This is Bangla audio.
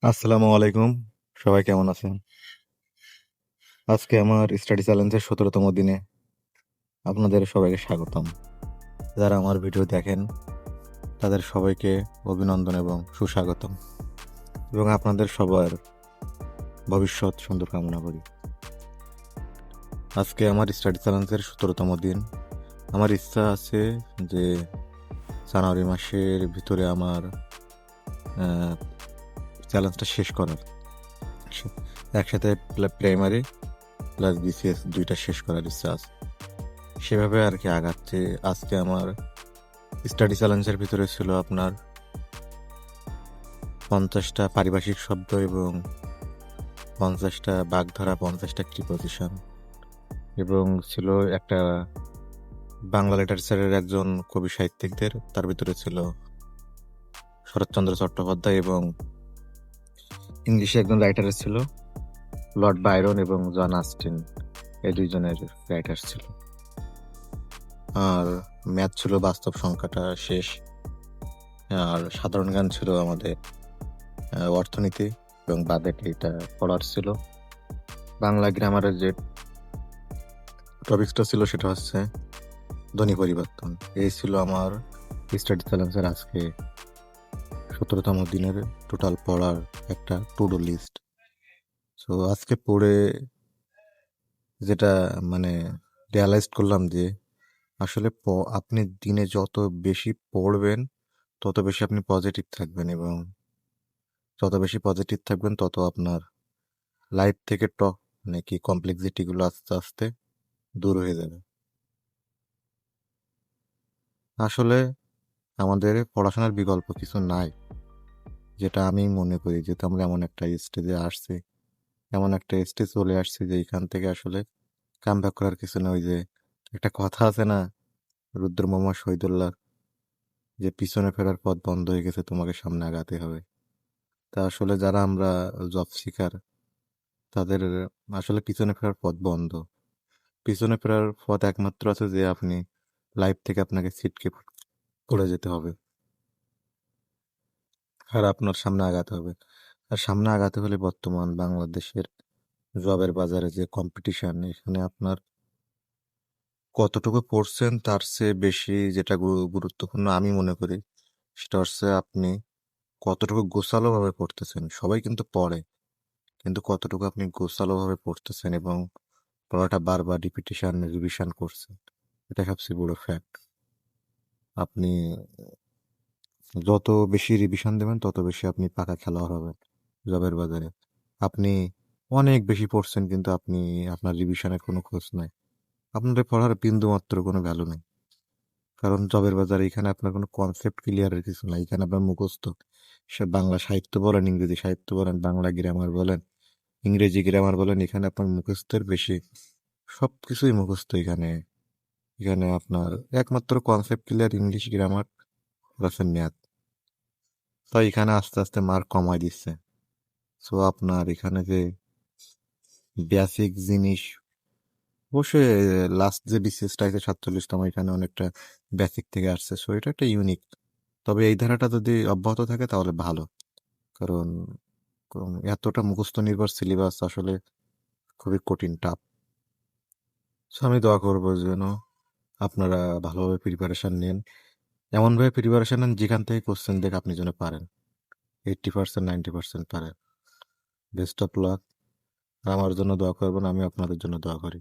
আসসালামু আলাইকুম। সবাই কেমন আছেন? আজকে আমার স্টাডি চ্যালেঞ্জের ১৭তম দিনে আপনাদের সবাইকে স্বাগতম। যারা আমার ভিডিও দেখেন তাদের সবাইকে অভিনন্দন এবং সুস্বাগতম, এবং আপনাদের সবার ভবিষ্যৎ সুন্দর কামনা করি। আজকে আমার স্টাডি চ্যালেঞ্জের ১৭তম দিন। আমার ইচ্ছা আছে যে জানুয়ারি মাসের ভিতরে আমার চ্যালেঞ্জটা শেষ করার, একসাথে প্রাইমারি প্লাস বিসিএস দুইটা শেষ করার ইচ্ছা আছে। সেভাবে আর কি আগাচ্ছে। আজকে আমার স্টাডি চ্যালেঞ্জের ভিতরে ছিল আপনার 50টা পারিভাষিক শব্দ এবং 50টা বাগধারা, 50টা প্রিপোজিশন, এবং ছিল একটা বাংলা লিটারেচারের একজন কবি সাহিত্যিকদের, তার ভিতরে ছিল শরৎচন্দ্র চট্টোপাধ্যায়, এবং ইংলিশে একজন রাইটারের ছিল লর্ড বাইরন এবং জন আস্টিন, এই দুইজনের রাইটার ছিল। আর ম্যাথ ছিল বাস্তব সংখ্যাটা শেষ। আর সাধারণ জ্ঞান ছিল আমাদের অর্থনীতি এবং বাজেট, এটা পড়ার ছিল। বাংলা গ্রামারের যে টপিকসটা ছিল সেটা হচ্ছে ধ্বনি পরিবর্তন। এই ছিল আমার স্টাডি চ্যালেঞ্জের আজকে ১৭তম দিনের টোটাল পড়ার একটা টু ডু লিস্ট। সো আজকে পড়ে যেটা মানে রিয়ালাইজ করলাম যে আসলে আপনি দিনে যত বেশি পড়বেন তত বেশি আপনি পজিটিভ থাকবেন, এবং যত বেশি পজিটিভ থাকবেন তত আপনার লাইফ থেকে মানে কি কমপ্লেক্সিটিগুলো আস্তে আস্তে দূর হয়ে যাবে। আসলে আমাদের পড়াশোনার বিকল্প কিছু নাই, যেটা আমি মনে করি। যেহেতু আমরা এমন একটা স্টেজে আসছি, এমন একটা স্টেজ চলে আসছি যে এখান থেকে আসলে কামব্যাক করার কিছু না। ওই যে একটা কথা আছে না, রুদ্র মোহাম্মদ শহীদুল্লাহ, যে পিছনে ফেরার পথ বন্ধ হয়ে গেছে, তোমাকে সামনে আগাতে হবে। তা আসলে যারা আমরা জব শিকার, তাদের আসলে পিছনে ফেরার পথ বন্ধ। পিছনে ফেরার পথ একমাত্র আছে যে আপনি লাইফ থেকে আপনাকে ছিটকে পড়ে যেতে হবে, আর আপনার সামনে আগাতে হবে। আর সামনে আগাতে হলে বর্তমান বাংলাদেশের জবের বাজারে যে কম্পিটিশন, এখানে আপনার কতটুকু পড়ছেন তার চেয়ে বেশি যেটা গুরুত্বপূর্ণ আমি মনে করি, সেটা হচ্ছে আপনি কতটুকু গোছালোভাবে পড়তেছেন। সবাই কিন্তু পড়ে, কিন্তু কতটুকু আপনি গোছালোভাবে পড়তেছেন এবং পড়াটা বারবার রিভিশন করছেন, এটা সবচেয়ে বড় ফ্যাক্ট। আপনি যত বেশি রিভিশন দেবেন তত বেশি আপনি পাকা খেলোয়াড় হবেন জবের বাজারে। আপনি অনেক বেশি পড়ছেন কিন্তু আপনার রিভিশনের কোনো খোঁজ নাই, আপনাদের পড়ার বিন্দু মাত্র কোনো ভ্যালু নেই। কারণ জবের বাজারে এখানে আপনার কোনো কনসেপ্ট ক্লিয়ারের কিছু নাই। এখানে আপনার মুখস্থ, সে বাংলা সাহিত্য বলেন, ইংরেজি সাহিত্য বলেন, বাংলা গ্রামার বলেন, ইংরেজি গ্রামার বলেন, এখানে আপনার মুখস্থের বেশি। সব কিছুই মুখস্থ এখানে। এখানে আপনার একমাত্র concept clear English grammar plus math. তাই এখানে আস্তে আস্তে মার্ক কমায় দিচ্ছে। সো আপনার এখানে যে বেসিক জিনিস, অবশ্যই লাস্ট যে বিসিএসটা আছে 47তম, এখানে অনেকটা বেসিক থেকে আসছে। সো এটা একটা ইউনিক। তবে এই ধারাটা যদি অব্যাহত থাকে তাহলে ভালো, কারণ এতটা মুখস্থ নির্ভর সিলেবাস আসলে খুবই কঠিন, টাফ। সো আমি দোয়া করবো যেন আপনারা ভালোভাবে প্রিপারেশন নেন, এমনভাবে প্রিপারেশন নেন যেখান থেকে কোশ্চেন দেখে আপনি যেন পারেন 80%, 90% পারেন। Best of luck. আমার জন্য দোয়া করবেন, আমি আপনাদের জন্য দোয়া করি।